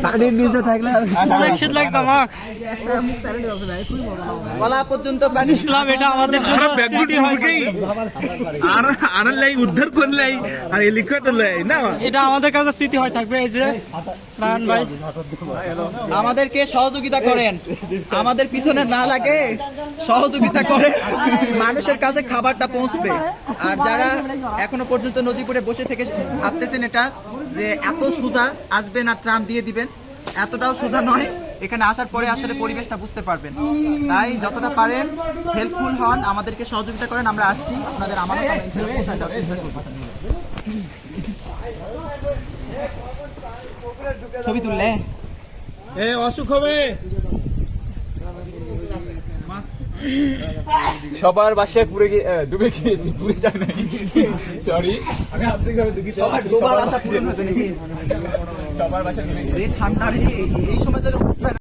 পানির নিচে থাকলে অনেক শীত লাগতো আমার। গলা পর্যন্ত পানি। ইসলাম এটা আমাদের জন্য স্মৃতি হয় থাকবে। উদ্ধার করলাই আর হেলিকপ্টার লাই না, এটা আমাদের কাছে স্মৃতি হয় থাকবে। এই যে প্রাণ ভাই আমাদেরকে সহযোগিতা করেন, আমাদের পিছনে না লাগে সহযোগিতা করেন, মানুষের কাছে খাবারটা পৌঁছবে। আর যারা এখনো পর্যন্ত নদীপুরে বসে থেকে ভাবতেছেন এটা যে এত সোজা আসবেন আর ট্রাম দিয়ে দিবেন, এতটাও সোজা নয়। এখানে আসার পরে আসলে পরিবেশটা বুঝতে পারবেন। তাই যতটা পারেন হেল্পফুল হন, আমাদেরকে সহযোগিতা করেন। আমরা আসছি আপনাদের আমানত আমরা ইনশাআল্লাহ পৌঁছায় দেওয়ার চেষ্টা করব। ছবি তুললে অসুখ হবে। সবার বাসায় পুরে ডুবে গিয়েছি, পুরে যায় নাই, সরি আমি আন্তরিকভাবে দুঃখিত। সবার ডোবার আশা পূরণ হতে নাকি সবার বাসায় ডুবে গিয়েছি। ঠান্ডা এই সময়